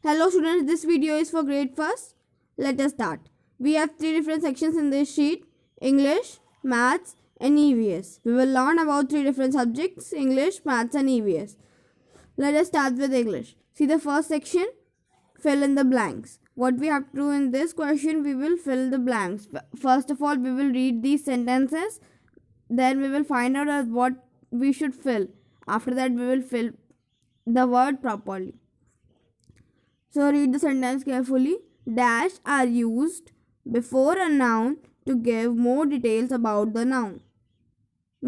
Hello students, this video is for grade 1st. Let us start. We have 3 different sections in this sheet: English, Maths and EVS. We will learn about 3 different subjects: English, Maths and EVS. Let us start with English. See the first section, fill in the blanks. What we have to do in this question, we will fill the blanks. First of all, we will read these sentences. Then we will find out what we should fill. After that, we will fill the word properly. So read the sentence carefully. Dash are used before a noun to give more details about the noun.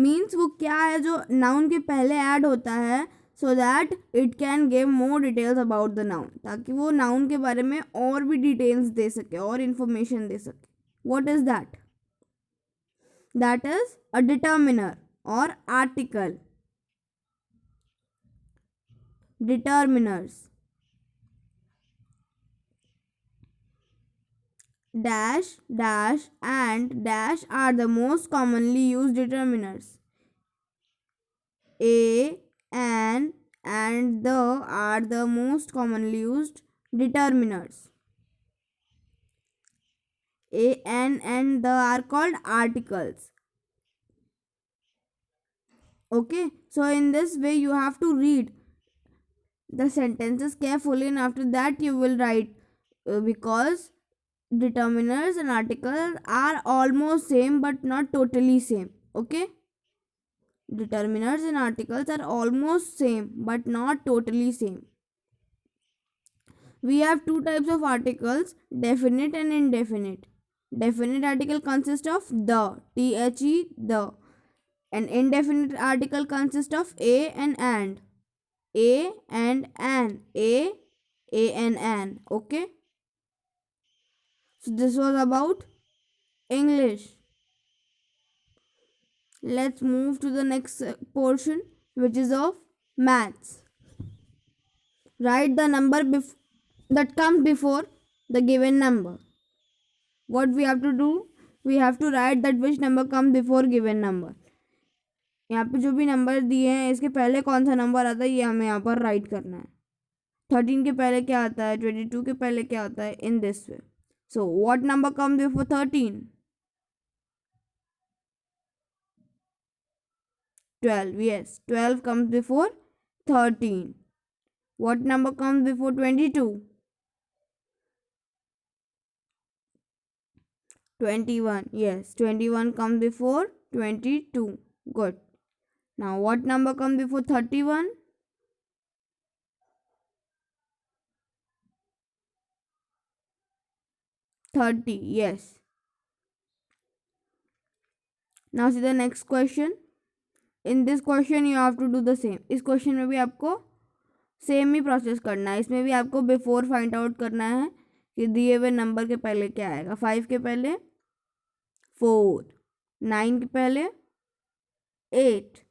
Means वो क्या है जो noun के पहले add होता है so that it can give more details about the noun, ताकि वो noun के बारे में और भी details दे सके और information दे सके. What is that? That is a determiner or article. Determiners. Dash, dash and dash are the most commonly used determiners. A, and the are the most commonly used determiners. A, and the are called articles. Okay, so in this way you have to read the sentences carefully, and after that you will write, because determiners and articles are almost same but not totally same. Okay, determiners and articles are almost same but not totally same. We have 2 types of articles: definite and indefinite. Definite article consists of the, the, the, and indefinite article consists of a and an, a and an, a and an. Okay, so this was about English. Let's move to the next portion, which is of Maths. Write the number that comes before the given number. What we have to do? We have to write that which number comes before given number. यहाँ पे जो भी number दिए हैं इसके पहले कौन सा नंबर आता है ये हमें यहाँ पर राइट करना है. 13 के पहले क्या आता है, 22 के पहले क्या आता है, in this way. So what number come before 13? 12. Yes, 12 comes before 13. What number comes before 22? 21. Yes, 21 comes before 22. Good. Now what number comes before 31? 30. Yes. Now see the next question. In this question you have to do the same. इस question में भी आपको same ही process करना है. इसमें भी आपको before find out करना है कि दिए हुए नंबर के पहले क्या आएगा. 5 के पहले 4, 9 के पहले 8.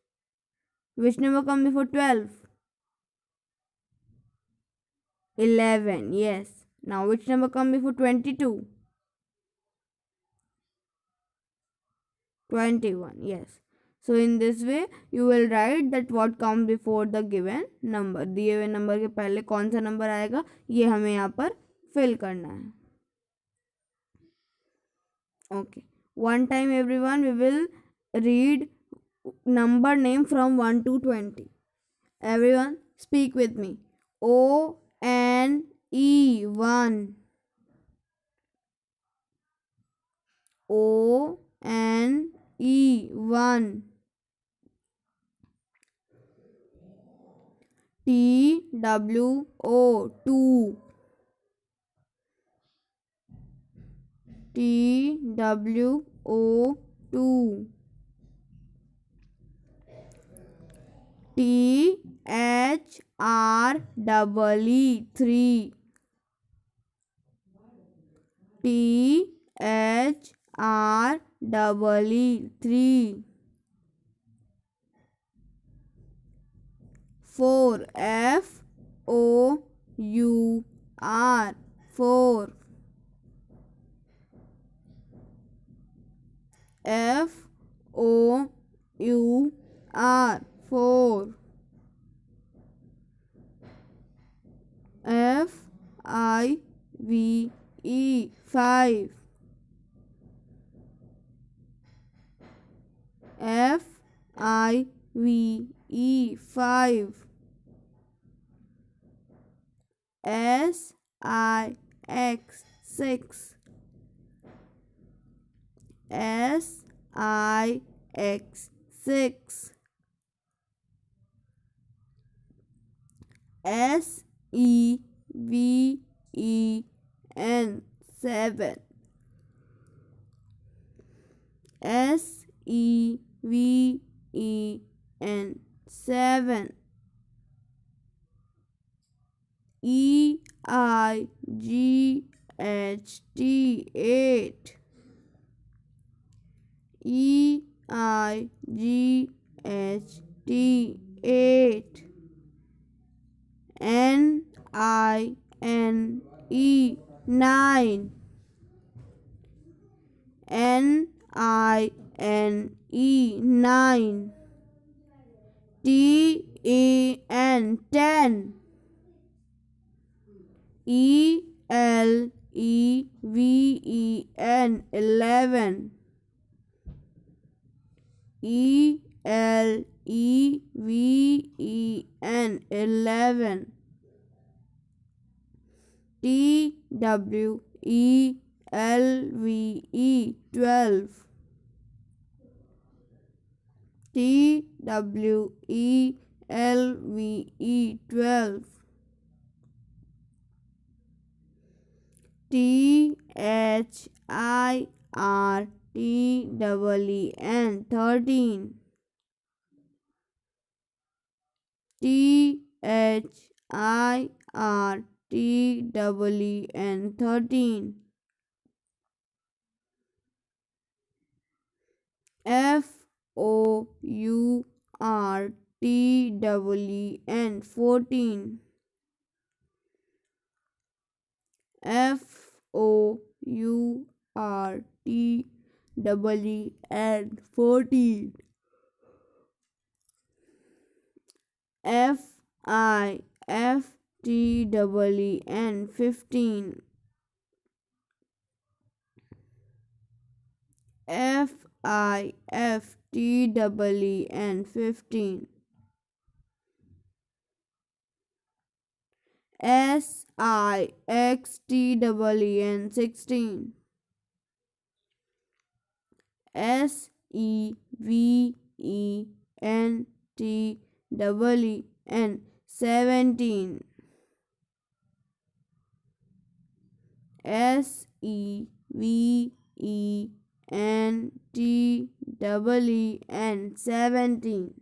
Which number come before 12? 11. Yes. Now which number come before 22? 21. Yes. So in this way you will write that what comes before the given number. दिए हुए नंबर के पहले कौन सा नंबर आएगा ये हमें यहाँ पर फिल करना है. Okay. One time everyone, we will read number name from 1 to 20. Everyone speak with me. O-N-E 1. O-N-E 1. T-W-O 2. T-W-O 2. T-H-R-E-E 3. T-H-R-E-E 3. 4. F-O-U-R 4. F-O-U-R 4. I V E 5. F I V E 5. S I X 6. S I X 6. S E V E N 7. S E V E N 7. E I G H T 8. E I G H T 8. N I N E 9. N I N E 9. T A N 10. E L E V E N 11. E L E V E N 11. T W E L V E 12. T W E L V E 12. T H I R T W E N 13. T H I R T W E N 13. F O U R T W E N 14. F O U R T W E N 14. F I F T W E N 15. F I F T W E N 15. S I X T W E N 16. S E V E N T W E N 17. S E V E N T W E N 17.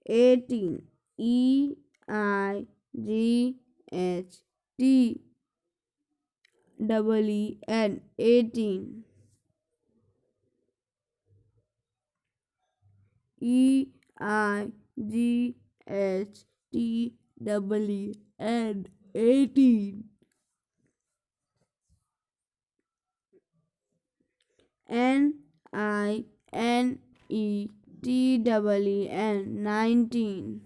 18. E I G H T W E N 18. E I G H T W E N 18. N I N E T W E N 19.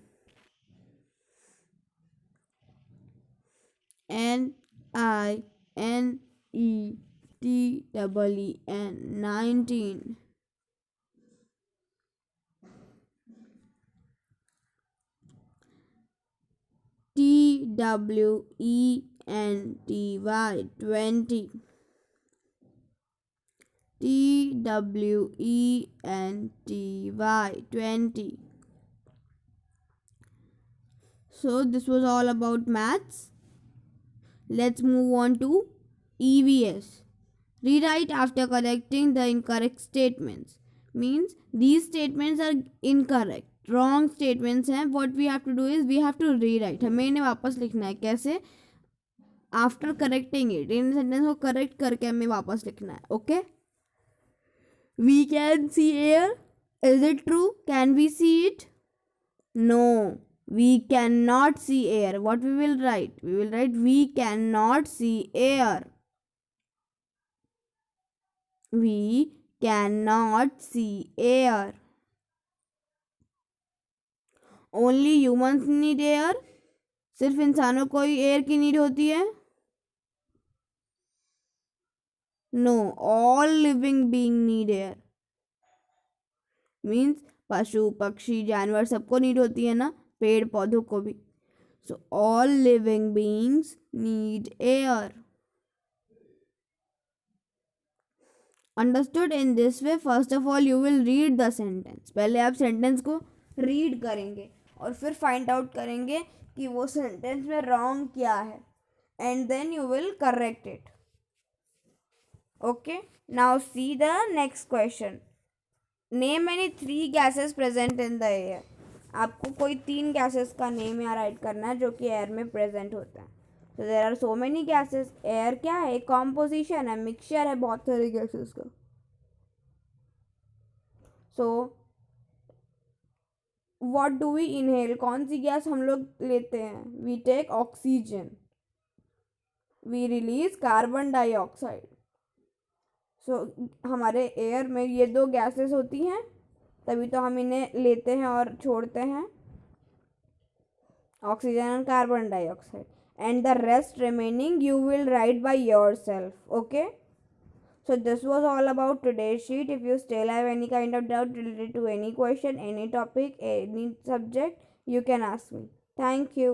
N I N E T W E N 19. T W E N T Y 20. T W E N T Y 20. So this was all about maths. Let's move on to EVS. Rewrite after correcting the incorrect statements. Means these statements are incorrect. Wrong statements हैं. What we have to do is we have to rewrite. हमें इन्हें वापस लिखना है. कैसे? After correcting it. In sentence को correct करके हमें वापस लिखना है. Okay? We can see air. Is it true? Can we see it? No. We cannot see air. What we will write? We will write we cannot see air. We cannot see air. Only humans need air, सिर्फ इंसानों को ही air की need होती है? No, all living being need air. Means पशु पक्षी जानवर सबको नीड होती है ना, पेड़ पौधों को भी। So all living beings need air. Understood? In this way first of all you will read the sentence. पहले आप सेंटेंस को रीड करेंगे और फिर फाइंड आउट करेंगे कि वो सेंटेंस में रॉन्ग क्या है, and then you will correct it. Okay, now see the next question. Name any 3 gases present in the air. आपको कोई 3 गैसेस का नेम यहाँ राइट करना है जो कि एयर में प्रेजेंट होता है। तो there are so many gases. Air क्या है? एक कॉम्पोजिशन है, मिक्सचर है बहुत सारे गैसेस का। So what do we inhale? कौन सी गैस हम लोग लेते हैं? We take oxygen, we release carbon dioxide. So हमारे एयर में ये 2 गैसेस होती हैं, तभी तो हम इन्हें लेते हैं और छोड़ते हैं, oxygen and carbon dioxide. And the rest remaining you will write by yourself. Okay, so this was all about today's sheet. If you still have any kind of doubt related to any question, any topic, any subject, you can ask me. Thank you.